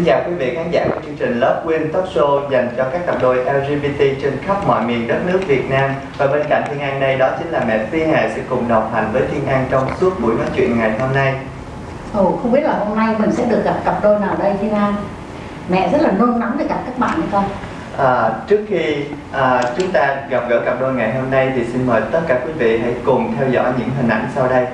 chào quý vị khán giả của chương trình Love Win Talk Show dành cho các cặp đôi LGBT trên khắp mọi miền đất nước Việt Nam. Và bên cạnh Thiên An đây đó chính là mẹ Phi Hà sẽ cùng đồng hành với Thiên An trong suốt buổi nói chuyện ngày hôm nay. Không biết là hôm nay mình sẽ được gặp cặp đôi nào đây Thiên An? Mẹ rất là nôn nóng để gặp các bạn hay không? Trước khi chúng ta gặp gỡ cặp đôi ngày hôm nay thì xin mời tất cả quý vị hãy cùng theo dõi những hình ảnh sau đây.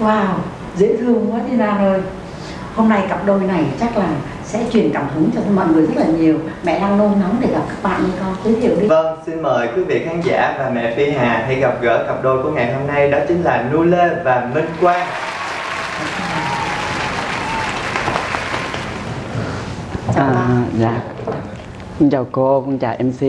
Wow, dễ thương quá Thiên An ơi. Hôm nay cặp đôi này chắc là sẽ truyền cảm hứng cho mọi người rất là nhiều. Mẹ đang nôn nóng để gặp các bạn đi con, giới thiệu đi. Vâng, xin mời quý vị khán giả và mẹ Phi Hà hãy gặp gỡ cặp đôi của ngày hôm nay, đó chính là Nu Lê và Minh Quang. Dạ. Con chào cô, con chào MC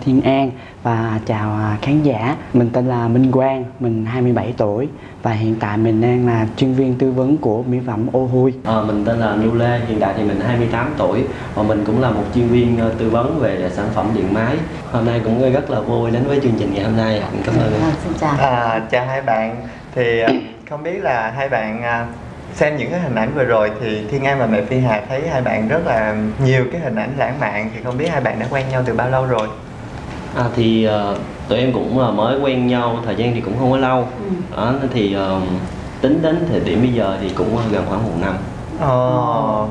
Thiên An và chào khán giả. Mình tên là Minh Quang, mình 27 tuổi và hiện tại mình đang là chuyên viên tư vấn của mỹ phẩm Ô Hui. Mình tên là Nu Lê, hiện tại thì mình 28 tuổi và mình cũng là một chuyên viên tư vấn về sản phẩm điện máy. Hôm nay cũng rất là vui đến với chương trình ngày hôm nay. Cảm ơn. Xin chào. Chào hai bạn. Thì không biết là hai bạn xem những cái hình ảnh vừa rồi thì Thiên An và mẹ Phi Hà thấy hai bạn rất là nhiều cái hình ảnh lãng mạn, thì không biết hai bạn đã quen nhau từ bao lâu rồi? Tụi em cũng mới quen nhau, thời gian thì cũng không có lâu. Thì tính đến thời điểm bây giờ thì cũng gần khoảng 1 năm.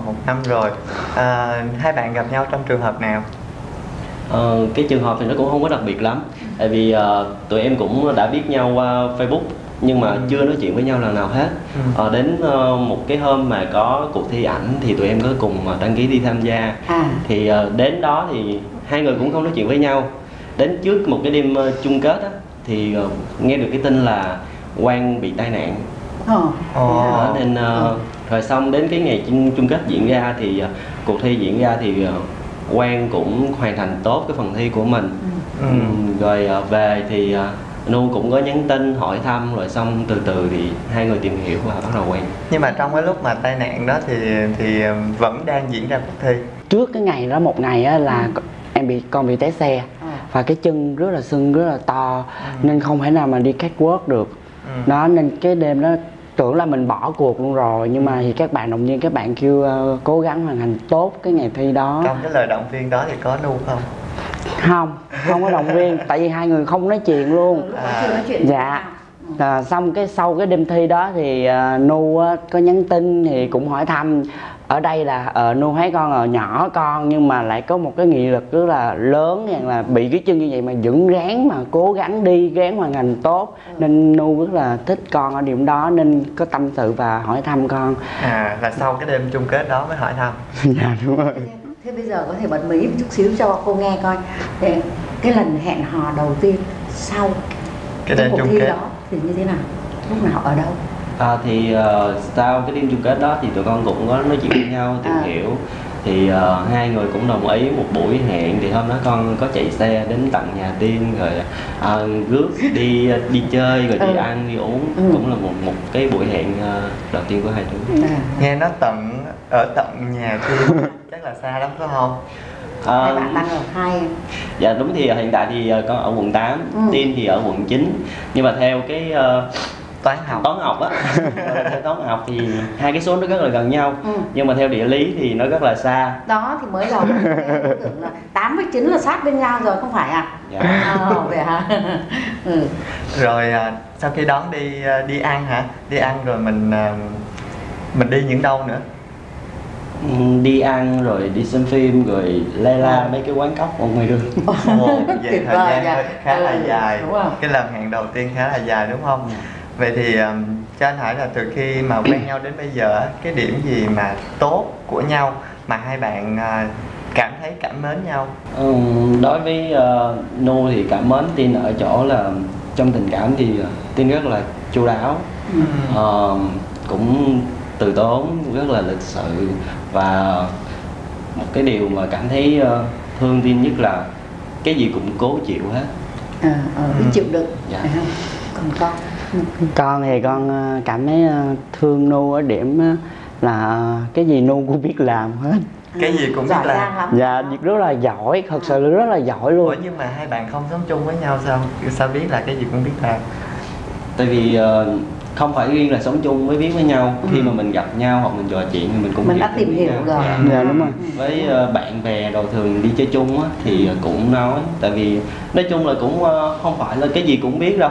1 năm rồi. Hai bạn gặp nhau trong trường hợp nào? Cái trường hợp thì nó cũng không có đặc biệt lắm, tại vì tụi em cũng đã biết nhau qua Facebook nhưng mà chưa nói chuyện với nhau lần nào hết. Đến một cái hôm mà có cuộc thi ảnh thì tụi em có cùng đăng ký đi tham gia. Thì đến đó thì hai người cũng không nói chuyện với nhau. Đến trước một cái đêm chung kết á, thì nghe được cái tin là Quang bị tai nạn. Nên rồi xong đến cái ngày chung kết diễn ra thì cuộc thi diễn ra thì Quang cũng hoàn thành tốt cái phần thi của mình. Rồi về thì Nu cũng có nhắn tin hỏi thăm, rồi xong từ từ thì hai người tìm hiểu và bắt đầu quen. Nhưng mà trong cái lúc mà tai nạn đó thì vẫn đang diễn ra cuộc thi. Trước cái ngày đó, một ngày á, là con bị té xe và cái chân rất là sưng, rất là to, nên không thể nào mà đi catwalk được. Đó, nên cái đêm đó tưởng là mình bỏ cuộc luôn rồi, nhưng mà thì các bạn động viên, các bạn kêu cố gắng hoàn thành tốt cái ngày thi đó. Trong cái lời động viên đó thì có Nu không? Không có động viên, tại vì hai người không nói chuyện luôn. Chưa nói chuyện. Dạ. Xong sau cái đêm thi đó thì Nu có nhắn tin thì cũng hỏi thăm. Ở đây là Nu thấy con nhỏ con nhưng mà lại có một cái nghị lực rất là lớn, rằng là bị cái chân như vậy mà vẫn ráng mà cố gắng đi, ráng hoàn thành tốt. Nên Nu rất là thích con ở điểm đó nên có tâm sự và hỏi thăm con. Là sau cái đêm chung kết đó mới hỏi thăm. Dạ đúng rồi. Thế bây giờ có thể bật mí một chút xíu cho cô nghe coi. Thế cái lần hẹn hò đầu tiên sau cái đêm chung kết đó thì như thế nào? Lúc nào, ở đâu? Sau cái đêm chung kết đó thì tụi con cũng có nói chuyện với nhau, tìm hiểu. Thì hai người cũng đồng ý một buổi hẹn. Thì hôm đó con có chạy xe đến tận nhà Tiên, rồi rước đi chơi, rồi đi ăn, đi uống. Cũng là một cái buổi hẹn đầu tiên của hai đứa. Nghe nó ở tận nhà Tiên chắc là xa lắm phải không? Hai bạn đang ở hai. Dạ đúng, thì hiện tại thì con ở quận 8, Tiên thì ở quận 9. Nhưng mà theo cái toán học á theo toán học thì hai cái số nó rất là gần nhau, nhưng mà theo địa lý thì nó rất là xa. Đó thì mới đầu tưởng là 8 với 9 là sát bên nhau rồi, không phải à? Dạ. Vậy hả? Rồi sau khi đón đi ăn hả? Đi ăn rồi mình đi những đâu nữa? Đi ăn rồi đi xem phim rồi lê la mấy cái quán cóc ở ngoài đường. Vậy thời gian khá là dài. Cái lần hẹn đầu tiên khá là dài đúng không? Vậy thì cho anh hỏi là từ khi mà quen nhau đến bây giờ á, cái điểm gì mà tốt của nhau mà hai bạn cảm thấy cảm mến nhau? Đối với Nu thì cảm mến Tin ở chỗ là trong tình cảm thì Tin rất là chu đáo, cũng từ tốn, rất là lịch sự, và một cái điều mà cảm thấy thương Tin nhất là cái gì cũng cố chịu hết. Biết chịu đựng. Dạ. Còn Con thì con cảm thấy thương Nu ở điểm là cái gì Nu cũng biết làm hết. Cái gì cũng biết giỏi làm. giang lắm. Dạ, việc rất là giỏi, thật sự là rất là giỏi luôn. Ủa nhưng mà hai bạn không sống chung với nhau sao biết là cái gì cũng biết làm? Tại vì không phải riêng là sống chung mới biết với nhau, khi mà mình gặp nhau hoặc mình trò chuyện thì mình cũng Mình đã tìm hiểu nhau. rồi. Dạ đúng rồi. Với bạn bè đồ thường đi chơi chung á, thì cũng nói, tại vì nói chung là cũng không phải là cái gì cũng biết đâu.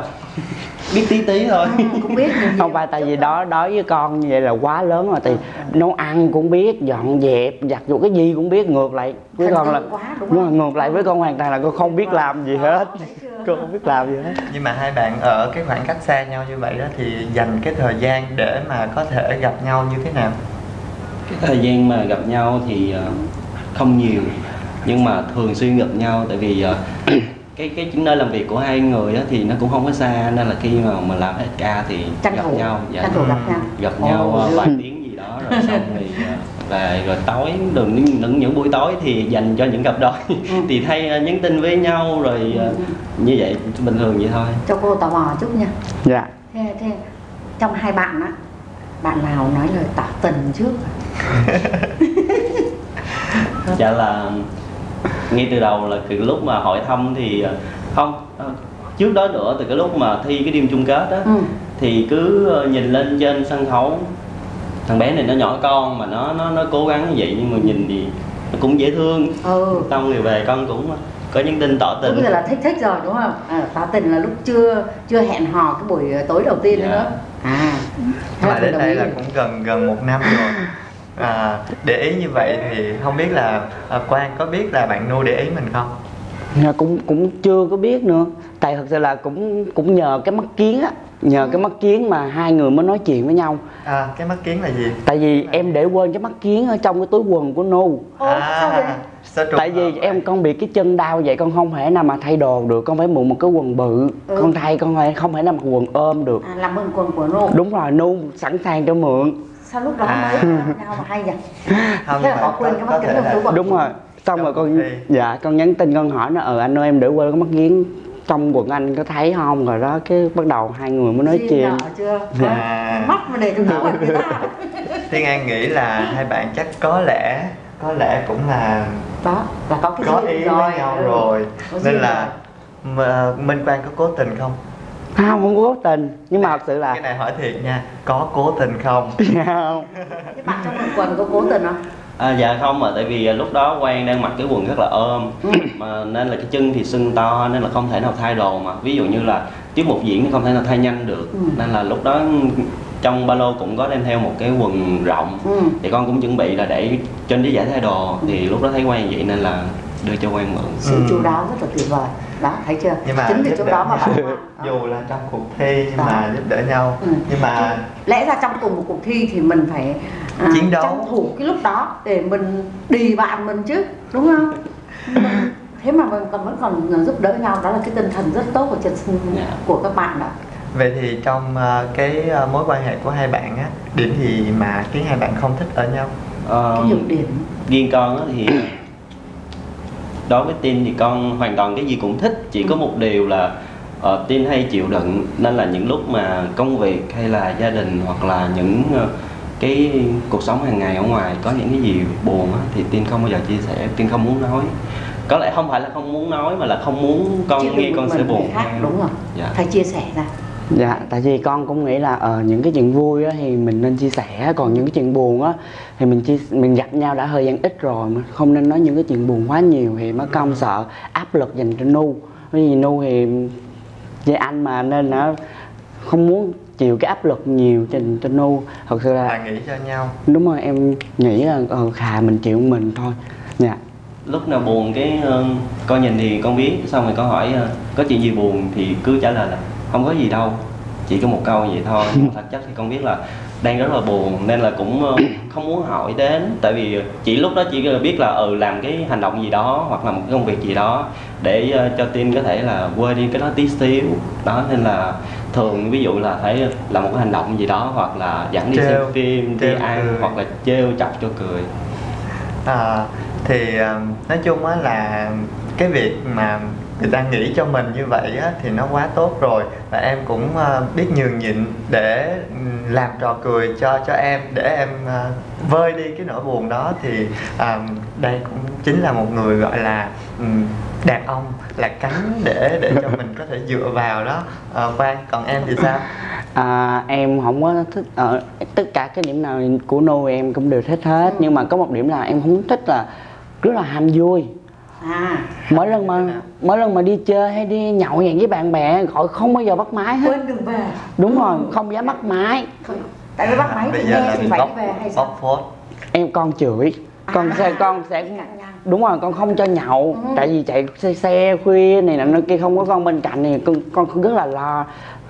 Biết tí tí thôi. Cũng biết nhiều Không phải, tại vì đó đối với con như vậy là quá lớn rồi, thì nấu ăn cũng biết, dọn dẹp, giặt giũ cái gì cũng biết. Ngược lại với con là đúng rồi, ngược lại với con hoàn toàn là con không biết làm gì hết. Con không biết làm gì hết. Nhưng mà hai bạn ở cái khoảng cách xa nhau như vậy đó thì dành cái thời gian để mà có thể gặp nhau như thế nào? Cái thời gian mà gặp nhau thì không nhiều, nhưng mà thường xuyên gặp nhau, tại vì cái nơi làm việc của hai người á, thì nó cũng không có xa, nên là khi mà mình làm hết ca thì tranh gặp thủ nhau. Dạ. tranh thủ gặp nhau. Gặp nhau vài tiếng gì đó rồi xong thì về, rồi tối những buổi tối thì dành cho những cặp đôi thì thay nhắn tin với nhau rồi như vậy, bình thường vậy thôi. Cho cô tò mò chút nha. Dạ. Thế trong hai bạn á, bạn nào nói lời tỏ tình trước? Dạ là ngay từ đầu là từ lúc mà hỏi thăm thì không, trước đó nữa, từ cái lúc mà thi cái đêm chung kết á, thì cứ nhìn lên trên sân khấu, thằng bé này nó nhỏ con mà nó cố gắng như vậy, nhưng mà nhìn thì nó cũng dễ thương. Xong rồi về con cũng có những tin tỏ tình. Đúng là thích rồi đúng không? Tỏ tình là lúc chưa hẹn hò cái buổi tối đầu tiên nữa. Mà đến đây là cũng gần 1 năm rồi. Để ý như vậy thì không biết là Quang có biết là bạn Nu để ý mình không? Cũng chưa có biết nữa. Tại thật sự là cũng nhờ cái mắt kiến á, nhờ cái mắt kiến mà hai người mới nói chuyện với nhau. Cái mắt kiến là gì? Tại vì em để quên cái mắt kiến ở trong cái túi quần của Nu. Sao vậy? Tại vì con bị cái chân đau vậy, con không thể nào mà thay đồ được, con phải mượn một cái quần bự. Con thay, con không thể nào mặc quần ôm được. Làm mượn quần của Nu. Đúng rồi, Nu sẵn sàng cho mượn. Sao lúc đó mới gặp nhau mà hay vậy? Thế là bỏ quên cái mắt kính trong túi quần. Đúng rồi. Xong rồi con nhắn tin con hỏi nó, anh ơi em để quên cái mắt kiến trong quần anh có thấy không, rồi đó cái bắt đầu hai người mới nói chuyện. Chưa? Mắt mà để trong túi quần người ta. Thiên An nghĩ là hai bạn chắc có lẽ cũng là đó là có ý với nhau rồi, nên là Minh Quang có cố tình không? Không cố tình, nhưng mà thật sự là cái này hỏi thiệt nha, có cố tình không? Không. Cái bạn trong quần có cố tình không? Dạ không, mà tại vì lúc đó Quang đang mặc cái quần rất là ôm, mà nên là cái chân thì sưng to, nên là không thể nào thay đồ, mà ví dụ như là tiết mục diễn thì không thể nào thay nhanh được, nên là lúc đó trong ba lô cũng có đem theo một cái quần rộng, thì con cũng chuẩn bị là để trên cái giải thay đồ, thì lúc đó thấy Quang vậy nên là đưa cho Quang mượn. Sự chu đáo rất là tuyệt vời đó, thấy chưa? Nhưng mà chính vì chỗ đó mà bạn dù là trong cuộc thi nhưng mà giúp đỡ nhau, nhưng mà lẽ ra trong cùng một cuộc thi thì mình phải chiến đấu, tranh thủ cái lúc đó để mình đì bạn mình chứ, đúng không? Thế mà mình vẫn còn giúp đỡ nhau, đó là cái tinh thần rất tốt của các bạn đó. Vậy thì trong cái mối quan hệ của hai bạn á, điểm gì mà khiến hai bạn không thích ở nhau? Cái nhược điểm riêng con á thì đối với Tin thì con hoàn toàn cái gì cũng thích, chỉ có một điều là Tin hay chịu đựng, nên là những lúc mà công việc hay là gia đình hoặc là những cái cuộc sống hàng ngày ở ngoài có những cái gì buồn á, thì Tin không bao giờ chia sẻ, Tin không muốn nói. Có lẽ không phải là không muốn nói mà là không muốn con nghe con sẽ buồn. Đúng rồi. Phải chia sẻ ra. Dạ, tại vì con cũng nghĩ là những cái chuyện vui á thì mình nên chia sẻ, còn những cái chuyện buồn á thì mình gặp nhau đã thời gian ít rồi, mà không nên nói những cái chuyện buồn quá nhiều, thì mất công sợ áp lực dành cho Nu. Bởi vì Nu thì với anh mà, nên nó không muốn chịu cái áp lực nhiều cho Nu. Thật sự là nghĩ cho nhau. Đúng rồi, em nghĩ là khà mình chịu mình thôi. Dạ. Lúc nào buồn cái con nhìn thì con biết, xong rồi con hỏi có chuyện gì buồn thì cứ trả lời là không có gì đâu, chỉ có một câu vậy thôi, nhưng mà thật chất thì con biết là đang rất là buồn nên là cũng không muốn hỏi đến, tại vì chỉ lúc đó chỉ biết là làm cái hành động gì đó hoặc là một cái công việc gì đó để cho Tin có thể là quên đi cái đó tí xíu đó, nên là thường ví dụ là phải làm một cái hành động gì đó hoặc là dẫn đi xem phim, đi ăn hoặc là trêu chọc cho cười. Thì nói chung á là cái việc mà người ta nghĩ cho mình như vậy á, thì nó quá tốt rồi, và em cũng biết nhường nhịn để làm trò cười cho em, để em vơi đi cái nỗi buồn đó. Thì đây cũng chính là một người gọi là đàn ông, là cánh để cho mình có thể dựa vào đó. Quang, còn em thì sao? Em không có thích tất cả cái điểm nào của Nu em cũng đều thích hết, nhưng mà có một điểm là em không thích là rất là ham vui. Mỗi lần mà đi chơi hay đi nhậu vậy với bạn bè gọi không bao giờ bắt máy hết. Quên đừng về. Đúng rồi, không dám bắt máy. Tại vì bắt máy thì nghe thì phải về hay sao? Bóc phốt. Em con chửi. Con sẽ đúng rồi, con không cho nhậu. Tại vì chạy xe khuya này nọ kia không có con bên cạnh thì con rất là lo.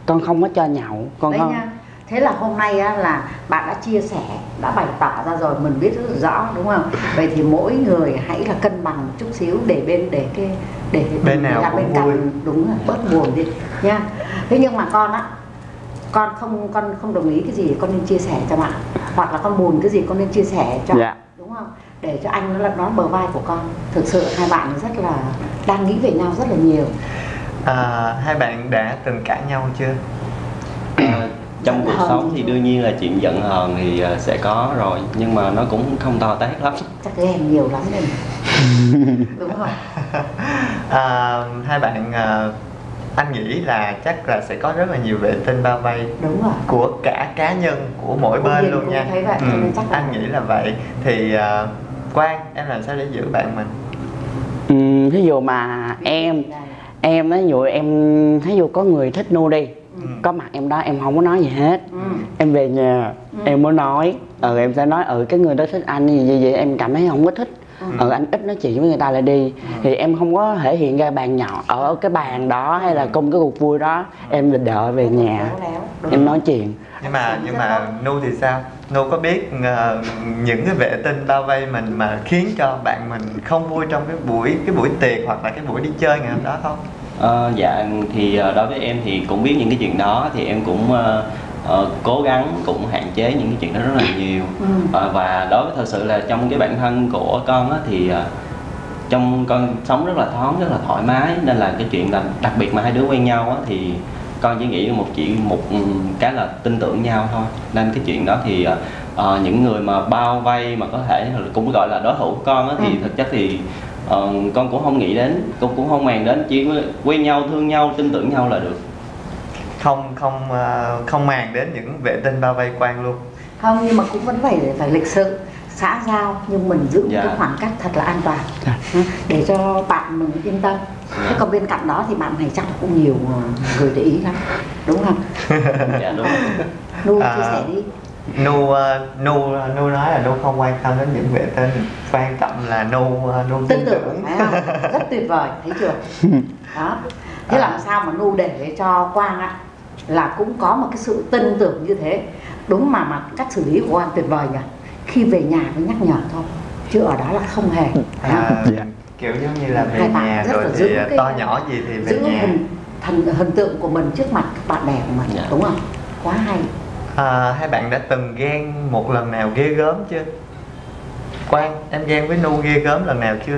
Con không có cho nhậu. Con đấy không. Nha. Thế là hôm nay á, là bạn đã chia sẻ, đã bày tỏ ra rồi, mình biết rất rõ đúng không? Vậy thì mỗi người hãy là cân bằng một chút xíu để bên nào bên cũng vui. cạnh, đúng rồi, bớt buồn đi nha. Thế nhưng mà con á, con không đồng ý cái gì con nên chia sẻ cho bạn, hoặc là con buồn cái gì con nên chia sẻ cho, đúng không? Để cho anh nó là nó bờ vai của con. Thực sự hai bạn rất là đang nghĩ về nhau rất là nhiều. Hai bạn đã từng cãi nhau chưa? Trong cuộc sống thì đương nhiên là chuyện giận hờn thì sẽ có rồi, nhưng mà nó cũng không to tát lắm. Chắc ghen nhiều lắm nên đúng không? Hai bạn, anh nghĩ là chắc là sẽ có rất là nhiều vệ tinh bao vây. Đúng rồi. Của cả cá nhân của mỗi bên luôn nha. Thấy vậy, chắc là anh nghĩ là vậy. Thì Quang, em làm sao để giữ bạn mình? Thí dụ mà em ví dụ em thí dụ có người thích Nu đi, có mặt em đó em không có nói gì hết. Em về nhà em mới nói, em sẽ nói cái người đó thích anh gì vậy, em cảm thấy không có thích. Anh ít nói chuyện với người ta lại đi. Thì em không có thể hiện ra bàn nhỏ ở cái bàn đó hay là cùng cái cuộc vui đó, em đợi về nhà em nói chuyện. Nhưng mà Nu thì sao? Nu có biết những cái vệ tinh bao vây mình mà khiến cho bạn mình không vui trong cái buổi tiệc hoặc là cái buổi đi chơi ngày hôm đó không? Dạ thì đối với em thì cũng biết những cái chuyện đó, thì em cũng cố gắng cũng hạn chế những cái chuyện đó rất là nhiều. Và đối với thật sự là trong cái bản thân của con á, thì trong con sống rất là thoáng, rất là thoải mái, nên là cái chuyện là đặc biệt mà hai đứa quen nhau á, thì con chỉ nghĩ một cái là tin tưởng nhau thôi. Nên cái chuyện đó thì những người mà bao vây mà có thể cũng gọi là đối thủ của con á, thì thực chất thì con cũng không nghĩ đến, con cũng không màng đến, chỉ quen nhau, thương nhau, tin tưởng nhau là được. Không màng đến những vệ tinh bao vây Quang luôn. Không, nhưng mà cũng vẫn phải lịch sự, xã giao, nhưng mình giữ cái khoảng cách thật là an toàn để cho bạn mình yên tâm. Thế còn bên cạnh đó thì bạn này chắc là cũng nhiều người để ý lắm, đúng không? Dạ đúng. Nu chia sẻ đi. Nu nói là Nu không quan tâm đến những vệ tinh, quan trọng là Nu tin tưởng. Phải không? Rất tuyệt vời, thấy chưa? Đó. Thế làm sao mà Nu để cho Quang á là cũng có một cái sự tin tưởng như thế. Đúng mà cách xử lý của Quang tuyệt vời nhỉ. Khi về nhà mới nhắc nhở thôi, chứ ở đó là không hề. Kiểu giống như là về nhà rồi thì to nhỏ gì thì về nhà. Hình tượng của mình trước mặt các bạn bè của mình, đúng không? Quá hay. Hai bạn đã từng ghen một lần nào ghê gớm chưa? Quang, em ghen với Nu ghê gớm lần nào chưa?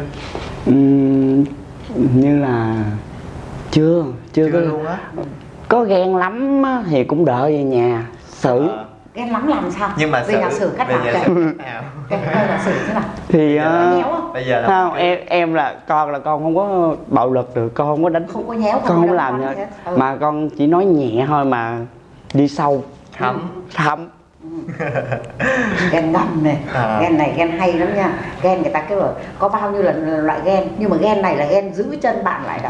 Như là chưa luôn á. Có ghen lắm thì cũng đợi về nhà xử. Ghen lắm làm sao? Nhưng mà về nhà xử cách nào? Cái là xử thế nào? Thì bây giờ không, em là con không có bạo lực được, con không có đánh, không có nhéo, con không làm nha. Mà con chỉ nói nhẹ thôi mà đi sâu thấm. Ghen ngầm này, ghen này ghen hay lắm nha. Ghen người ta kêu là có bao nhiêu loại ghen, nhưng mà ghen này là ghen giữ chân bạn lại đó,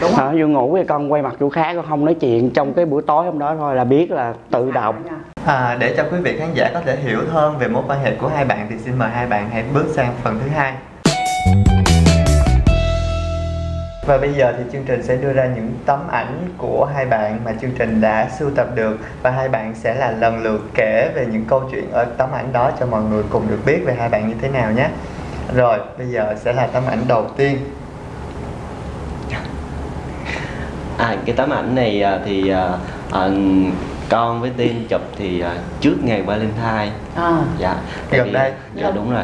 đúng không? Vô ngủ thì con quay mặt chỗ khác, con không nói chuyện trong cái buổi tối hôm đó thôi là biết là tự động. Để cho quý vị khán giả có thể hiểu hơn về mối quan hệ của hai bạn thì xin mời hai bạn hãy bước sang phần thứ hai. Và bây giờ thì chương trình sẽ đưa ra những tấm ảnh của hai bạn mà chương trình đã sưu tập được, và hai bạn sẽ là lần lượt kể về những câu chuyện ở tấm ảnh đó cho mọi người cùng được biết về hai bạn như thế nào nhé. Rồi, bây giờ sẽ là tấm ảnh đầu tiên. Cái tấm ảnh này thì con với Tiên chụp thì trước ngày Valentine. Dạ. Gần đây. Dạ đúng rồi.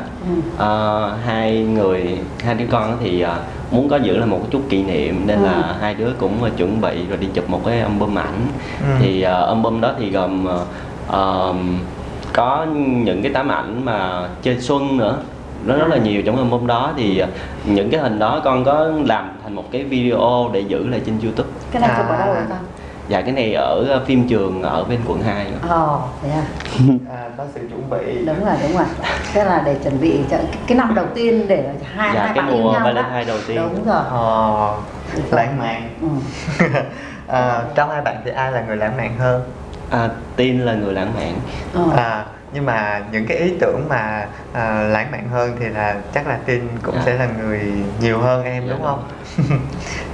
Hai đứa con thì muốn có giữ là một chút kỷ niệm nên là hai đứa cũng chuẩn bị rồi đi chụp một cái album ảnh. Thì album đó thì gồm có những cái tấm ảnh mà chơi xuân nữa, nó rất là nhiều trong album đó. Thì những cái hình đó con có làm thành một cái video để giữ lại trên YouTube. Cái này chụp ở đâu rồi con? Dạ cái này ở phim trường ở bên quận 2. Thế à? Có sự chuẩn bị. Đúng rồi. Thế là để chuẩn bị cho cái năm đầu tiên để hai cái bạn yêu mùa nhau Valentine đầu tiên. Đúng rồi. Lãng mạn. Trong hai bạn thì ai là người lãng mạn hơn? Tiên là người lãng mạn. Nhưng mà những cái ý tưởng mà lãng mạn hơn thì là chắc là Tiên cũng sẽ là người nhiều hơn em, đúng không?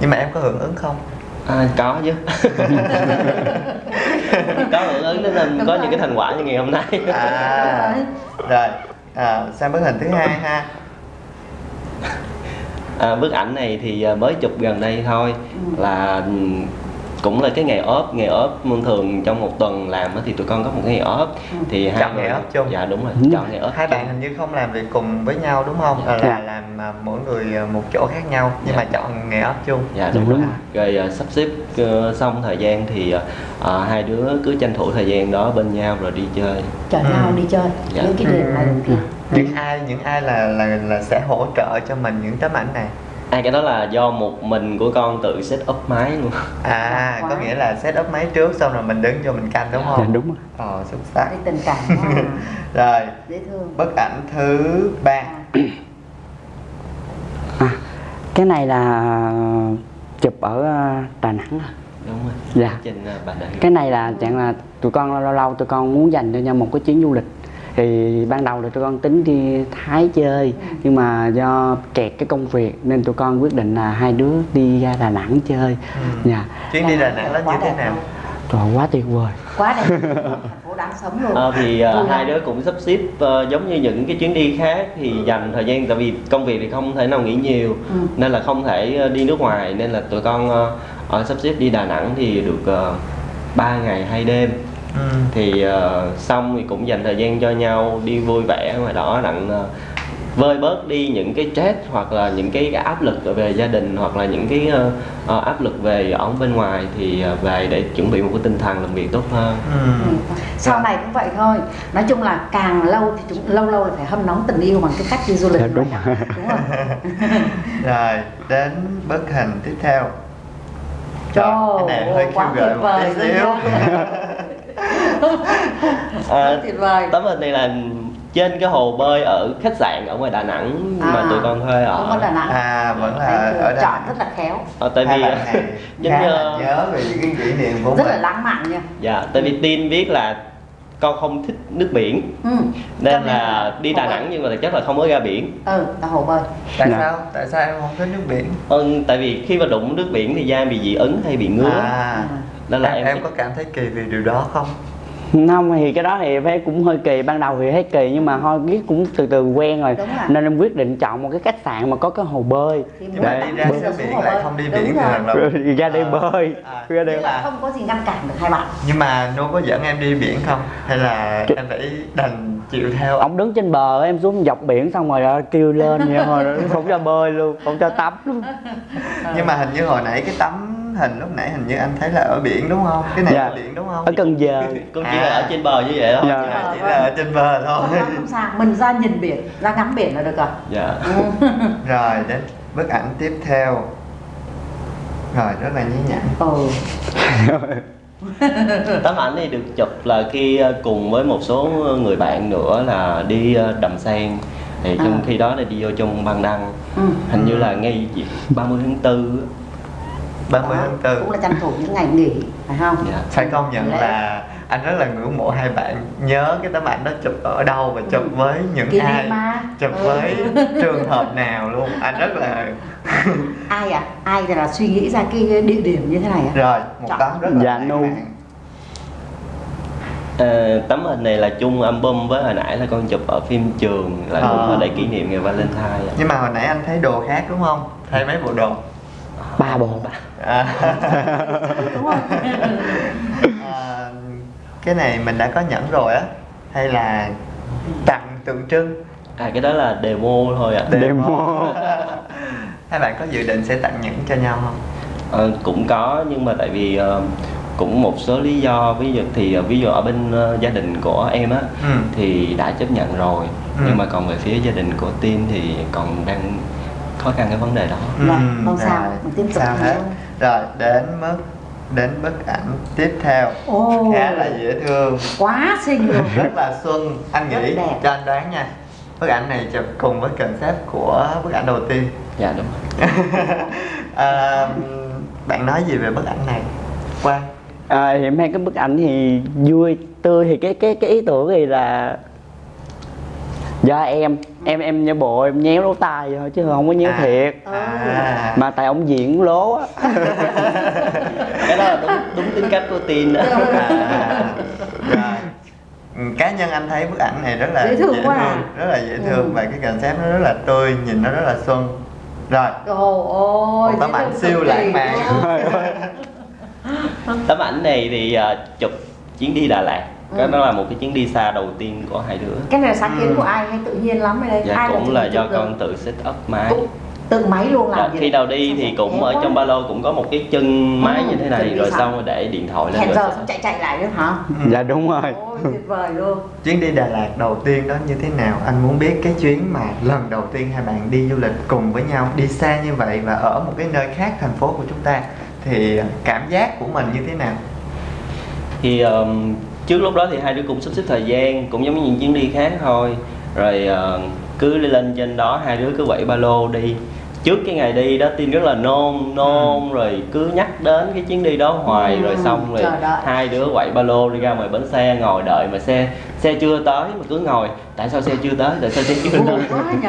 Nhưng mà em có hưởng ứng không? Có chứ. Có hưởng ứng nên có những cái thành quả như ngày hôm nay. Rồi, sang bức hình thứ hai ha. Bức ảnh này thì mới chụp gần đây thôi. Là cũng là cái ngày ốp thường trong một tuần làm thì tụi con có một cái ngày ốp thì chọn ngày ốp chung. Dạ đúng rồi, chọn ngày ốp. Hai bạn hình như không làm việc cùng với nhau đúng không? Là làm mỗi người một chỗ khác nhau nhưng mà chọn ngày ốp chung. Dạ đúng rồi. Rồi sắp xếp xong thời gian thì hai đứa cứ tranh thủ thời gian đó bên nhau rồi đi chơi. Chở nhau đi chơi. Những cái điểm này Những ai là sẽ hỗ trợ cho mình những tấm ảnh này? Cái đó là do một mình của con tự set up máy luôn. Có nghĩa là set up máy trước xong rồi mình đứng vô mình canh đúng không? Dạ đúng rồi. Xuất sắc. Tình cảm quá. Rồi, dễ thương. bức ảnh thứ 3. Cái này là chụp ở Đà Nẵng. Đúng rồi. Dạ. Trên Bà Nẵng. Cái này là chẳng là tụi con lâu tụi con muốn dành cho nhau một cái chuyến du lịch. Thì ban đầu là tụi con tính đi Thái chơi, nhưng mà do kẹt cái công việc nên tụi con quyết định là hai đứa đi ra Đà Nẵng chơi. Chuyến đi Đà Nẵng đó như thế nào? Trời, quá tuyệt vời. Quá đẹp. Thành phố đáng sống luôn. Thì hai đứa cũng sắp xếp giống như những cái chuyến đi khác thì dành thời gian, tại vì công việc thì không thể nào nghỉ nhiều nên là không thể đi nước ngoài, nên là tụi con sắp xếp đi Đà Nẵng thì được 3 ngày 2 đêm. Thì xong thì cũng dành thời gian cho nhau đi vui vẻ ngoài đó, đặng vơi bớt đi những cái stress hoặc là những cái áp lực về gia đình hoặc là những cái áp lực về ở bên ngoài, thì về để chuẩn bị một cái tinh thần làm việc tốt hơn. Sau này cũng vậy thôi. Nói chung là càng lâu thì lâu là phải hâm nóng tình yêu bằng cái cách đi du lịch. Đúng rồi. Rồi, đến bức hình tiếp theo. Cái này hơi khiêu gợi một tí xíu. Tuyệt vời. Tấm hình này là trên cái hồ bơi ở khách sạn ở ngoài Đà Nẵng mà tụi con thuê ở. Ở Đà Nẵng. Vẫn là ở Đà chọn Nẵng. rất là khéo. Tại vì giống như nhớ về những cái kỷ niệm của rất mình. là lãng mạn nha. Dạ, tại vì Tin biết là con không thích nước biển nên là đi Đà Nẵng nhưng mà chắc là không có ra biển. Là hồ bơi. Tại sao em không thích nước biển? Tại vì khi mà đụng nước biển thì da bị dị ứng hay bị ngứa. Nên là em có cảm thấy kỳ vì điều đó không? Không, thì cái đó thì em cũng hơi kỳ, ban đầu thì thấy kỳ nhưng mà thôi biết cũng từ từ quen rồi nên em quyết định chọn một cái khách sạn mà có cái hồ bơi. Để đi ra xứ biển lại không đi biển thì lần đầu ra đây bơi. Ra đây không có gì ngăn cản được hai bạn. Nhưng mà Nô có dẫn em đi biển không? Hay là em phải đành chịu theo? Ông đứng trên bờ, em xuống dọc biển xong rồi kêu lên vậy rồi không cho bơi luôn, không cho tắm luôn. Nhưng mà hình như hồi nãy cái tấm hình lúc nãy hình như anh thấy là ở biển đúng không? Cái này ở biển đúng không? Ở Cần Giờ. Cũng chỉ là ở trên bờ như vậy thôi. Chỉ là ở trên bờ thôi. Không sao, mình ra nhìn biển, ra ngắm biển là được rồi. Rồi đến bức ảnh tiếp theo. Rồi rất là nhí nhảnh. Tấm ảnh này được chụp là khi cùng với một số người bạn nữa là đi Đầm Sen. Thì trong khi đó là đi vô trong Băng Đăng. Hình như là ngay 30 tháng 4. 30 tháng 4 cũng là tranh thủ những ngày nghỉ, phải không? Phải công nhận là Anh rất là ngưỡng mộ hai bạn. Nhớ cái tấm ảnh đó chụp ở đâu và chụp với những Kỷ niệm ai, mà. chụp với trường hợp nào luôn. Anh rất là Ai à? Ai là suy nghĩ ra cái địa điểm như thế này à? rồi một Chọn. tấm rất là Dạ, lãng Nu. mạn. Tấm hình này là chung album với hồi nãy là con chụp ở phim trường, là cũng là để kỷ niệm ngày Valentine. Nhưng mà hồi nãy anh thấy đồ khác đúng không? Thay mấy bộ đồ. 3 bộ. À. Đúng không? À, cái này mình đã có nhẫn rồi á, hay là tặng tượng trưng? Cái đó là demo thôi ạ. Demo. Hai bạn có dự định sẽ tặng nhẫn cho nhau không? Cũng có, nhưng mà tại vì cũng một số lý do, ví dụ ở bên gia đình của em á thì đã chấp nhận rồi, nhưng mà còn về phía gia đình của Tin thì còn đang khó khăn cái vấn đề đó. Dạ, không sao, mình tiếp tục sao hết. thôi. Rồi đến bức ảnh tiếp theo. Ồ, Khá là dễ thương, quá xinh luôn. rất là xuân. Anh Rất nghĩ đẹp. cho anh đoán nha, bức ảnh này chụp cùng với concept của bức ảnh đầu tiên. Dạ đúng rồi. Bạn nói gì về bức ảnh này, Quang? Hiện hai cái bức ảnh thì vui tươi, thì cái ý tưởng thì là do em giả bộ em nhéo lỗ tai thôi chứ không có nhéo thiệt. Mà tại ông diễn lố á. Cái đó là đúng tính cách của Tin đó. Rồi. Cá nhân anh thấy bức ảnh này rất là Dễ thương quá à. rất là dễ thương, và cái concept nó rất là tươi, nhìn nó rất là xuân. Rồi, Ôi, một tấm ảnh siêu lãng mạn. Tấm ảnh này thì chụp chuyến đi Đà Lạt. Đó là một cái chuyến đi xa đầu tiên của hai đứa. Cái này là sáng kiến của ai hay tự nhiên lắm ở đây? Dạ, Ai cũng là chụp do được? con tự set up máy. Tự máy luôn làm gì? Khi đầu đi thì cũng ở trong ba lô cũng có một cái chân máy như thế này, rồi xong rồi để điện thoại lên hẹn rồi giờ xong chạy lại nữa hả? Dạ đúng rồi. Ôi tuyệt vời luôn. Chuyến đi Đà Lạt đầu tiên đó như thế nào? Anh muốn biết cái chuyến mà lần đầu tiên hai bạn đi du lịch cùng với nhau, đi xa như vậy và ở một cái nơi khác thành phố của chúng ta, thì cảm giác của mình như thế nào? Thì trước lúc đó thì hai đứa cũng sắp xếp thời gian, cũng giống như những chuyến đi khác thôi. Rồi cứ lên trên đó hai đứa cứ quậy ba lô đi. Trước cái ngày đi đó Tin rất là nôn rồi cứ nhắc đến cái chuyến đi đó hoài, rồi xong rồi hai đứa quậy ba lô đi ra ngoài bến xe ngồi đợi, mà xe chưa tới mà cứ ngồi, tại sao xe chưa tới, tại sao xe chưa tới. Quá nhỉ.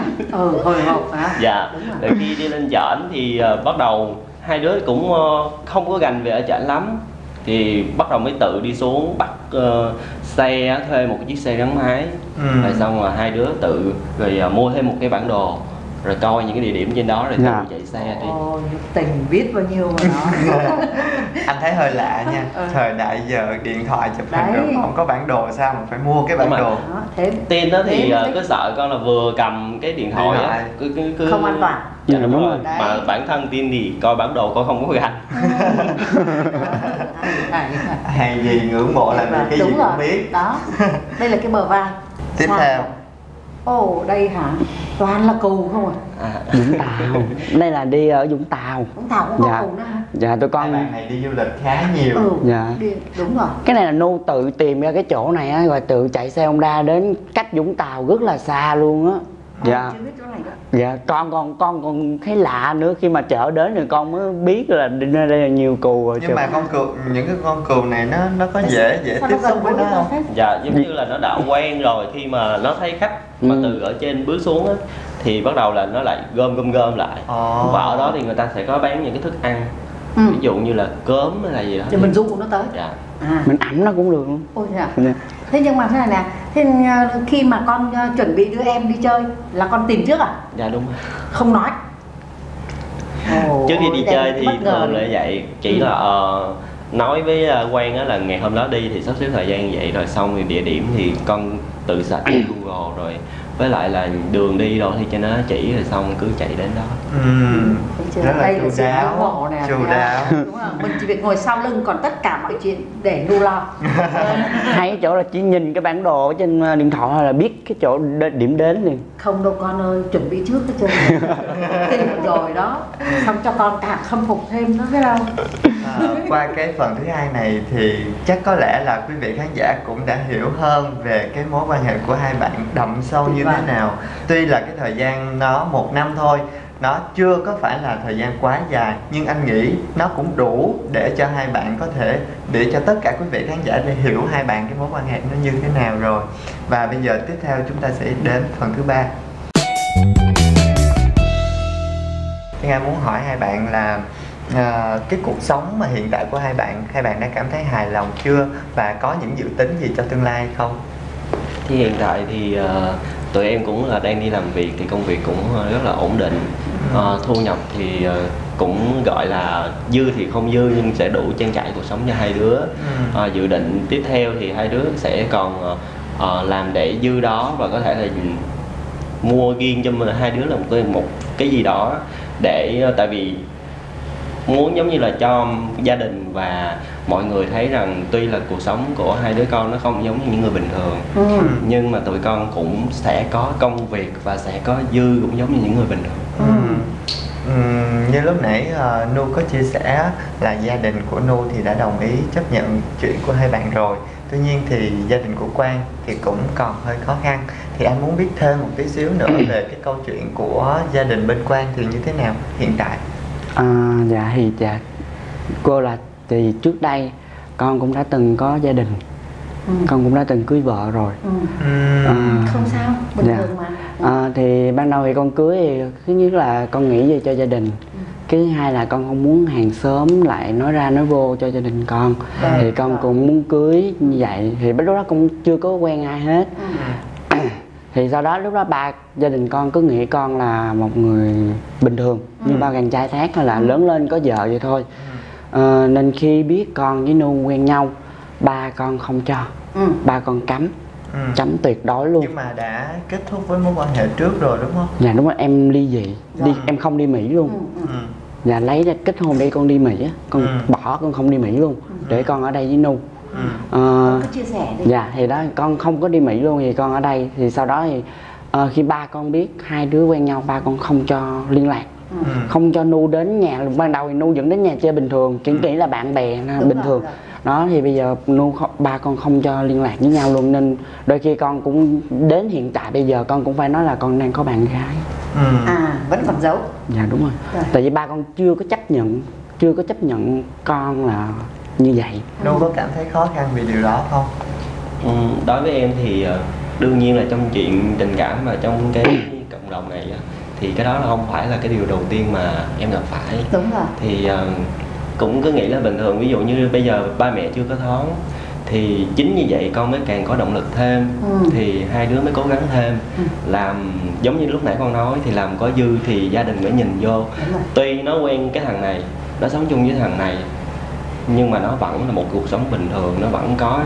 Hồi hộp hả? Dạ. Rồi khi đi lên trển thì bắt đầu hai đứa cũng không có gành về ở trển lắm, thì bắt đầu mới tự đi xuống bắt xe, thuê một cái chiếc xe gắn máy. Rồi xong rồi hai đứa tự rồi mua thêm một cái bản đồ, rồi coi những cái địa điểm trên đó rồi tự chạy xe đi. Ôi, tình biết bao nhiêu mà nó. Anh thấy hơi lạ nha. Thời đại giờ điện thoại chụp hình rồi không có bản đồ sao mà phải mua cái bản đồ. Tin đó thì cứ sợ con là vừa cầm cái điện thoại á, cứ không an toàn. Dạ đúng rồi. Mà bản thân Tin thì coi bản đồ coi không có gạch. Hay gì ngưỡng mộ là vì cái gì cũng biết. Đó. Đây là cái bờ vai. Tiếp theo. Ồ, đây hả? Toàn là cù không à? Vũng Tàu. Đây là đi ở Vũng Tàu. Vũng Tàu cũng có cù nữa hả? Dạ tụi con. Hai bạn này đi du lịch khá nhiều. Dạ. Đúng rồi. Cái này là Nu tự tìm ra cái chỗ này á, rồi tự chạy xe Honda đến cách Vũng Tàu rất là xa luôn á. Dạ. Chưa biết chỗ này đó. Dạ, con còn thấy lạ nữa, khi mà chở đến thì con mới biết là nơi đây là nhiều cừu rồi. Nhưng mà con cừu, những cái con cừu này nó có dễ tiếp xúc với nó không? Dạ, giống như là nó đã quen rồi, khi mà nó thấy khách mà từ ở trên bước xuống á thì bắt đầu là nó lại gom lại. Và ở đó thì người ta sẽ có bán những cái thức ăn, ví dụ như là cớm hay là gì đó. Thì mình dụ nó tới. Dạ. Mình ẩm nó cũng được luôn. Ôi dạ. Thế nhưng mà thế này nè, thế khi mà con chuẩn bị đưa em đi chơi là con tìm trước à? Dạ đúng rồi. Không nói. Trước khi đi chơi thì thường là vậy, chỉ là nói với Quang á là ngày hôm đó đi thì sắp xếp thời gian vậy, rồi xong thì địa điểm thì con tự search trên Google, rồi với lại là đường đi rồi thì cho nó chỉ, rồi xong cứ chạy đến đó. Rất là chu đáo. Đúng rồi, mình chỉ việc ngồi sau lưng, còn tất cả mọi chuyện để Nu lo. Hay cái chỗ là chỉ nhìn cái bản đồ ở trên điện thoại là biết cái chỗ điểm đến liền. Không đâu con ơi, chuẩn bị trước hết trơn. Tìm rồi đó, xong cho con càng khâm phục thêm nữa biết không? Qua cái phần thứ hai này thì chắc có lẽ là quý vị khán giả cũng đã hiểu hơn về cái mối quan hệ của hai bạn đậm sâu như thế nào. Tuy là cái thời gian nó 1 năm thôi, nó chưa có phải là thời gian quá dài, nhưng anh nghĩ nó cũng đủ để cho hai bạn có thể, để cho tất cả quý vị khán giả để hiểu hai bạn cái mối quan hệ nó như thế nào rồi. Và bây giờ tiếp theo chúng ta sẽ đến phần thứ 3. Thiên Anh muốn hỏi hai bạn là cái cuộc sống mà hiện tại của hai bạn đã cảm thấy hài lòng chưa, và có những dự tính gì cho tương lai không? Thì hiện tại thì tụi em cũng là đang đi làm việc, thì công việc cũng rất là ổn định. Thu nhập thì cũng gọi là dư thì không dư nhưng sẽ đủ trang trải cuộc sống cho hai đứa. Dự định tiếp theo thì hai đứa sẽ còn làm để dư đó, và có thể là mua riêng cho hai đứa là một cái gì đó, để tại vì muốn giống như là cho gia đình và mọi người thấy rằng tuy là cuộc sống của hai đứa con nó không giống như những người bình thường, nhưng mà tụi con cũng sẽ có công việc và sẽ có dư cũng giống như những người bình thường. Như lúc nãy Nu có chia sẻ là gia đình của Nu thì đã đồng ý chấp nhận chuyện của hai bạn rồi. Tuy nhiên thì gia đình của Quang thì cũng còn hơi khó khăn. Thì anh muốn biết thêm một tí xíu nữa về cái câu chuyện của gia đình bên Quang thì như thế nào hiện tại? Dạ cô là thì trước đây con cũng đã từng có gia đình, con cũng đã từng cưới vợ rồi. Không sao, bình thường mà. Thì ban đầu thì con cưới thì thứ nhất là con nghĩ về cho gia đình, cái thứ hai là con không muốn hàng xóm lại nói ra nói vô cho gia đình con. Thì con cũng muốn cưới như vậy, thì lúc đó con chưa có quen ai hết. Thì sau đó lúc đó gia đình con cứ nghĩ con là một người bình thường như bao chàng trai khác, hay là lớn lên có vợ vậy thôi. Nên khi biết con với Nu quen nhau, ba con không cho, ba con cấm tuyệt đối luôn. Nhưng mà đã kết thúc với mối quan hệ trước rồi đúng không? Dạ đúng rồi, em ly dị, em không đi Mỹ luôn. Dạ lấy ra kết hôn để con đi Mỹ á, con bỏ con không đi Mỹ luôn, để con ở đây với Nu. Con cứ chia sẻ đi. Dạ thì đó, con không có đi Mỹ luôn, thì con ở đây. Thì sau đó thì khi ba con biết hai đứa quen nhau, ba con không cho liên lạc, không cho Nu đến nhà. Ban đầu thì Nu vẫn đến nhà chơi bình thường, chỉ nghĩ là bạn bè bình thường. Đó thì bây giờ ba con không cho liên lạc với nhau luôn, nên đôi khi con cũng đến hiện tại bây giờ con cũng phải nói là con đang có bạn gái. Vẫn còn giấu. Dạ đúng rồi. Tại vì ba con chưa có chấp nhận con là như vậy. Nu có cảm thấy khó khăn vì điều đó không? Đối với em thì đương nhiên là trong chuyện tình cảm và trong cái cộng đồng này thì cái đó là không phải là cái điều đầu tiên mà em gặp phải. Đúng rồi. Thì cũng cứ nghĩ là bình thường, ví dụ như bây giờ ba mẹ chưa có thoáng thì chính như vậy con mới càng có động lực thêm. Thì hai đứa mới cố gắng thêm, làm giống như lúc nãy con nói, thì làm có dư thì gia đình mới nhìn vô. Tuy nó quen cái thằng này, nó sống chung với thằng này, nhưng mà nó vẫn là một cuộc sống bình thường, nó vẫn có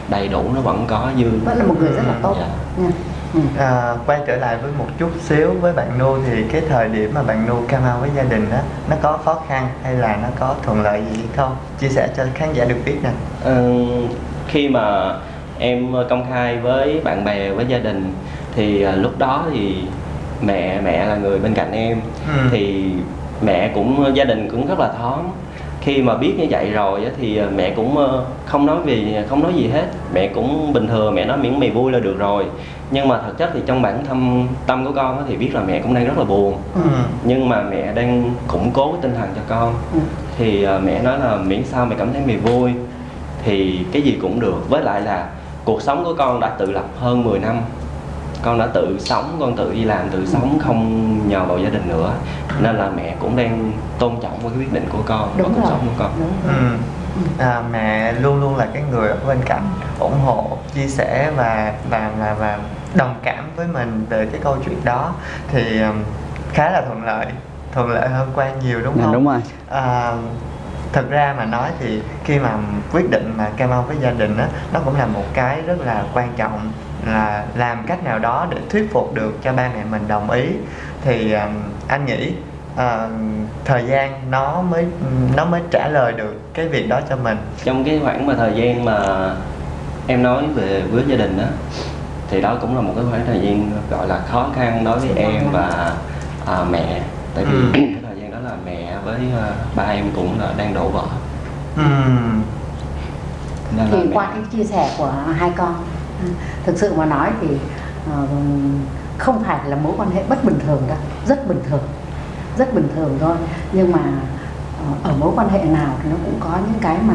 đầy đủ, nó vẫn có dư, vẫn là một người rất là tốt. Quay trở lại với một chút xíu với bạn Nu, thì cái thời điểm mà bạn Nu come out với gia đình đó, nó có khó khăn hay là nó có thuận lợi gì không? Chia sẻ cho khán giả được biết nè. Khi mà em công khai với bạn bè, với gia đình, thì lúc đó thì mẹ là người bên cạnh em. Thì gia đình cũng rất là thoáng. Khi mà biết như vậy rồi thì mẹ cũng không nói gì hết, mẹ cũng bình thường, mẹ nói miễn mày vui là được rồi. Nhưng mà thật chất thì trong bản tâm của con thì biết là mẹ cũng đang rất là buồn. Nhưng mà mẹ đang củng cố cái tinh thần cho con. Thì mẹ nói là miễn sao mày cảm thấy mày vui thì cái gì cũng được. Với lại là cuộc sống của con đã tự lập hơn 10 năm, con đã tự sống, con tự đi làm, tự sống, không nhờ vào gia đình nữa. Nên là mẹ cũng đang tôn trọng cái quyết định của con và cuộc sống của con. Mẹ luôn luôn là cái người ở bên cạnh ủng hộ, chia sẻ và đồng cảm với mình về cái câu chuyện đó, thì khá là thuận lợi hơn Quang nhiều đúng không? Đúng rồi. Thực ra mà nói thì khi mà quyết định mà come out với gia đình á, nó cũng là một cái rất là quan trọng, là làm cách nào đó để thuyết phục được cho ba mẹ mình đồng ý. Thì anh nghĩ thời gian nó mới trả lời được cái việc đó cho mình. Trong cái khoảng mà thời gian mà em nói về với gia đình á, thì đó cũng là một cái khoảng thời gian gọi là khó khăn đối với em và mẹ. Tại vì cái thời gian đó là mẹ với ba em cũng là đang đổ vỡ. Thì qua cái chia sẻ của hai con, thực sự mà nói thì không phải là mối quan hệ bất bình thường đâu, rất bình thường. rất bình thường thôi. Nhưng mà ở mối quan hệ nào thì nó cũng có những cái mà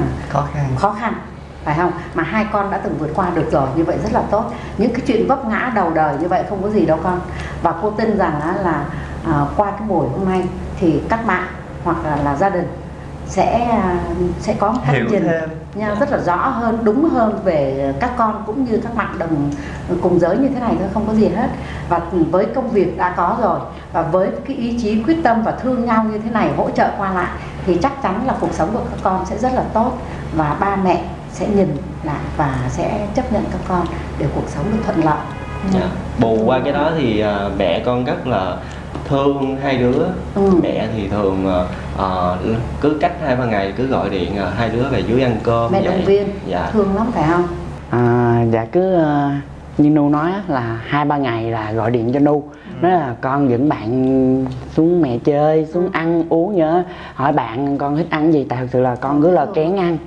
khó khăn, phải không? Mà hai con đã từng vượt qua được rồi, như vậy rất là tốt. Những cái chuyện vấp ngã đầu đời như vậy không có gì đâu con. Và cô tin rằng là qua cái buổi hôm nay thì các bạn hoặc là gia đình sẽ có một cách nhìn nha, rất là rõ hơn, đúng hơn về các con cũng như các bạn đồng cùng giới như thế này thôi, không có gì hết. Và với công việc đã có rồi, và với cái ý chí quyết tâm và thương nhau như thế này, hỗ trợ qua lại, thì chắc chắn là cuộc sống của các con sẽ rất là tốt. Và ba mẹ sẽ nhìn lại và sẽ chấp nhận các con để cuộc sống được thuận lợi. Bù qua cái đó thì mẹ con rất là thương hai đứa. Mẹ thì thường cứ cách 2-3 ngày cứ gọi điện hai đứa về dưới ăn cơm. Mẹ động viên, thương lắm phải không? Dạ cứ như Nu nói là 2-3 ngày là gọi điện cho Nu, nói là con dẫn bạn xuống mẹ chơi, xuống ăn uống nhớ, hỏi bạn con thích ăn gì, tại thực sự là con cứ là kén ăn.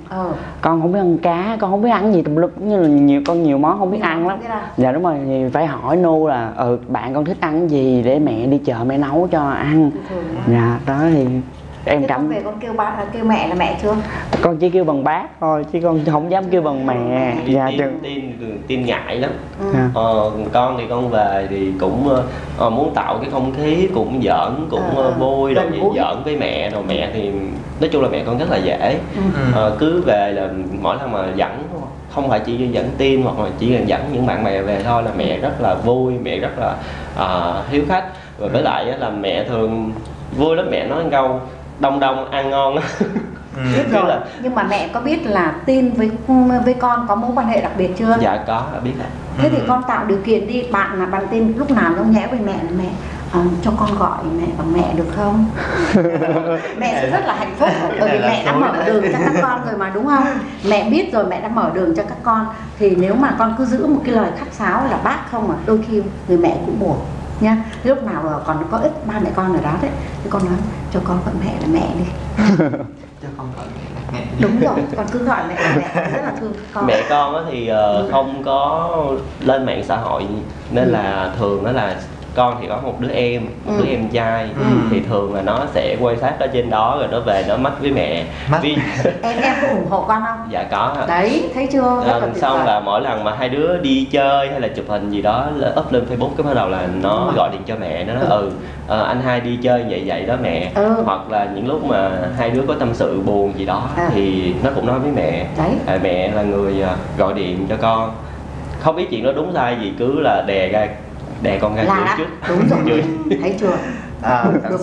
Con không biết ăn cá, con không biết ăn gì tùm lum, như là nhiều món không biết ăn lắm. Dạ đúng rồi, thì phải hỏi Nu là bạn con thích ăn gì để mẹ đi chợ mẹ nấu cho ăn. Dạ đó thì em cảm. Con về con kêu mẹ là mẹ chưa? Con chỉ kêu bằng bác thôi chứ con không dám kêu bằng mẹ. Dạ tin ngại lắm. Con thì con về thì cũng muốn tạo cái không khí cũng giỡn cũng vui rồi giỡn với mẹ, rồi mẹ thì nói chung là mẹ con rất là dễ. Cứ về là mỗi lần mà dẫn, không phải chỉ dẫn tin hoặc là chỉ dẫn những bạn bè về thôi là mẹ rất là vui, mẹ rất là hiếu khách. Và với lại là mẹ thường vui lắm, mẹ nói một câu đông ăn ngon. Biết rồi. Nhưng mà mẹ có biết là Tin với con có mối quan hệ đặc biệt chưa? Dạ có, biết rồi. Thế thì con tạo điều kiện đi, bạn Tin lúc nào nó nhẽ với mẹ là mẹ cho con gọi mẹ bằng mẹ được không? Mẹ sẽ rất là hạnh phúc, bởi vì mẹ đã mở đường cho các con rồi mà, đúng không? Mẹ biết rồi, mẹ đã mở đường cho các con. Thì nếu mà con cứ giữ một cái lời khách sáo là bác không, mà đôi khi người mẹ cũng buồn nha. Lúc nào còn có ít ba mẹ con ở đó đấy thì con nói cho con gọi mẹ là mẹ đi. Cho con gọi mẹ. Đúng rồi, con cứ gọi mẹ rất là thương con. Mẹ con thì không có lên mạng xã hội nên là thường đó là con thì có một đứa em trai, thì thường là nó sẽ quan sát ở trên đó rồi nó về nó mách với mẹ. Em có ủng hộ con không? Dạ có. Đấy, thấy chưa? Xong là mỗi lần mà hai đứa đi chơi hay là chụp hình gì đó up lên Facebook, cái bắt đầu là nó gọi điện cho mẹ, nó nói anh hai đi chơi vậy đó mẹ. Hoặc là những lúc mà hai đứa có tâm sự buồn gì đó thì nó cũng nói với mẹ. Mẹ là người gọi điện cho con. Không biết chuyện đó đúng sai gì, cứ là đè con ra trước. Đúng rồi. Thấy chưa? Tận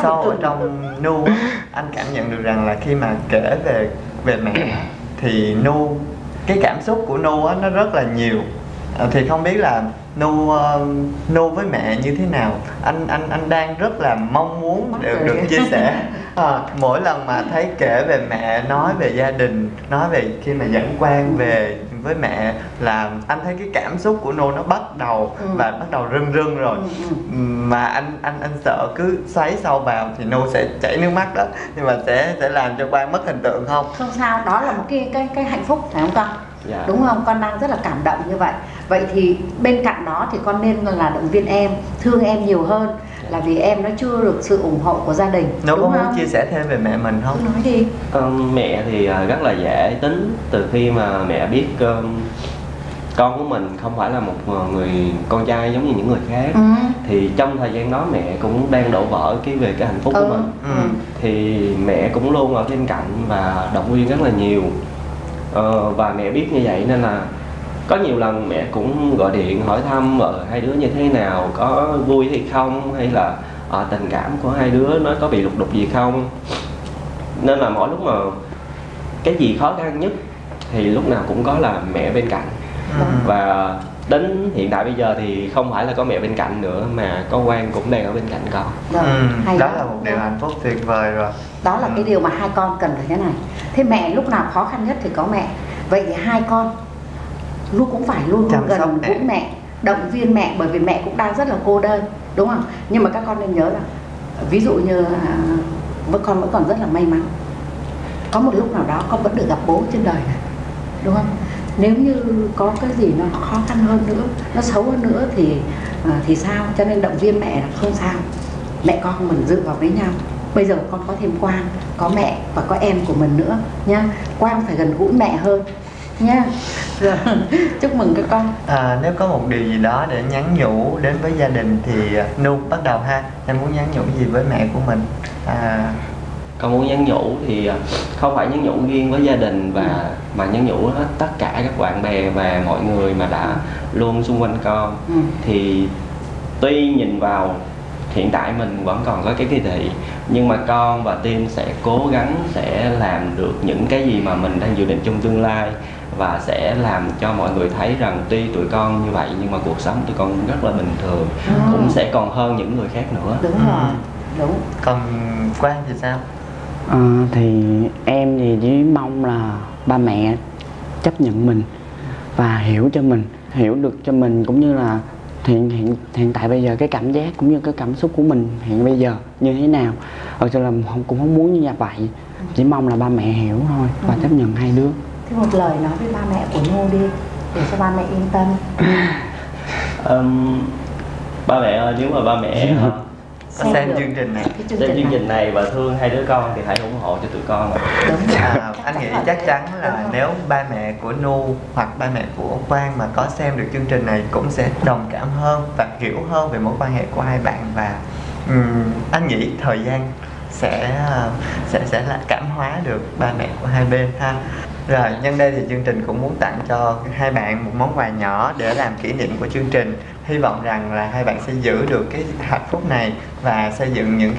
sâu ở trong Nu anh cảm nhận được rằng là khi mà kể về mẹ thì Nu, cái cảm xúc của Nu nó rất là nhiều. Thì không biết là Nu với mẹ như thế nào. Anh đang rất là mong muốn được chia sẻ. Mỗi lần mà thấy kể về mẹ, nói về gia đình, nói về khi mà dẫn Quang về với mẹ, là anh thấy cái cảm xúc của Nu nó bắt đầu và bắt đầu rưng rồi. Mà anh sợ cứ xoáy sâu vào thì Nu sẽ chảy nước mắt đó, nhưng mà sẽ làm cho Quang mất hình tượng không? Không sao, đó là một cái hạnh phúc phải không con? Dạ. Đúng không? Con đang rất là cảm động như vậy. Vậy thì bên cạnh đó thì con nên là động viên em, thương em nhiều hơn, là vì em nó chưa được sự ủng hộ của gia đình. Nó có muốn chia sẻ thêm về mẹ mình không? Cứ nói đi. Mẹ thì rất là dễ tính. Từ khi mà mẹ biết con của mình không phải là một người con trai giống như những người khác, thì trong thời gian đó mẹ cũng đang đổ vỡ về cái hạnh phúc của mình. Thì mẹ cũng luôn ở bên cạnh và động viên rất là nhiều. Và mẹ biết như vậy nên là có nhiều lần mẹ cũng gọi điện hỏi thăm hai đứa như thế nào, có vui hay không, hay là tình cảm của hai đứa nó có bị lục đục gì không. Nên là mỗi lúc mà cái gì khó khăn nhất thì lúc nào cũng có là mẹ bên cạnh. Và đến hiện tại bây giờ thì không phải là có mẹ bên cạnh nữa, mà có Quang cũng đang ở bên cạnh con. Đó là một điều hạnh phúc tuyệt vời rồi. Đó là cái điều mà hai con cần là thế này. Thế mẹ lúc nào khó khăn nhất thì có mẹ. Vậy thì hai con cũng phải luôn gần gũi mẹ, động viên mẹ, bởi vì mẹ cũng đang rất là cô đơn, đúng không? Nhưng mà các con nên nhớ là ví dụ như con vẫn còn rất là may mắn, có một lúc nào đó con vẫn được gặp bố trên đời này, đúng không? Nếu như có cái gì nó khó khăn hơn nữa, nó xấu hơn nữa thì sao? Cho nên động viên mẹ là không sao. mẹ con mình dựa vào với nhau. Bây giờ con có thêm Quang, có mẹ và có em của mình nữa nha. Quang phải gần gũi mẹ hơn nha. Rồi, chúc mừng các con. Nếu có một điều gì đó để nhắn nhủ đến với gia đình thì Nu bắt đầu ha. Em muốn nhắn nhủ gì với mẹ của mình? Con muốn nhắn nhủ thì không phải nhắn nhủ riêng với gia đình mà nhắn nhủ hết tất cả các bạn bè và mọi người mà đã luôn xung quanh con. Thì tuy nhìn vào hiện tại mình vẫn còn có cái kỳ thị, nhưng mà con và team sẽ cố gắng sẽ làm được những cái gì mà mình đang dự định trong tương lai, và sẽ làm cho mọi người thấy rằng tuy tụi con như vậy nhưng mà cuộc sống tụi con rất là bình thường, cũng sẽ còn hơn những người khác nữa. Đúng rồi, đúng. Còn Quang thì sao? Thì em thì chỉ mong là ba mẹ chấp nhận mình và hiểu cho mình, hiểu được cho mình, cũng như là hiện tại bây giờ cái cảm giác cũng như cái cảm xúc của mình hiện bây giờ như thế nào. Cho là cũng không muốn như vậy, chỉ mong là ba mẹ hiểu thôi và chấp nhận hai đứa. Thế một lời nói với ba mẹ của Nu đi, để cho ba mẹ yên tâm. Ba mẹ ơi, nếu mà ba mẹ xem chương trình này, xem chương trình này và thương hai đứa con thì hãy ủng hộ cho tụi con. Anh nghĩ chắc chắn là nếu ba mẹ của Nu hoặc ba mẹ của Quang mà có xem được chương trình này cũng sẽ đồng cảm hơn và hiểu hơn về mối quan hệ của hai bạn, và anh nghĩ thời gian sẽ là cảm hóa được ba mẹ của hai bên ha. Rồi, nhân đây thì chương trình cũng muốn tặng cho hai bạn một món quà nhỏ để làm kỷ niệm của chương trình. Hy vọng rằng là hai bạn sẽ giữ được cái hạnh phúc này và xây dựng những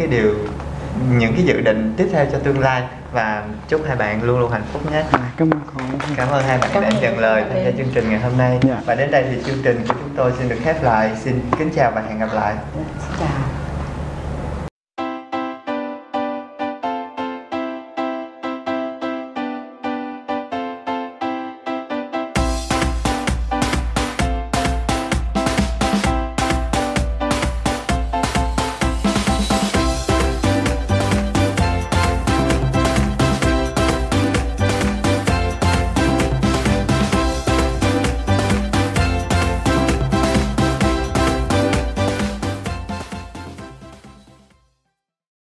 cái dự định tiếp theo cho tương lai, và chúc hai bạn luôn luôn hạnh phúc nhé. Cảm ơn con. Cảm ơn hai bạn đã nhận lời tham gia chương trình ngày hôm nay. Và đến đây thì chương trình của chúng tôi xin được khép lại. Xin kính chào và hẹn gặp lại. Chào.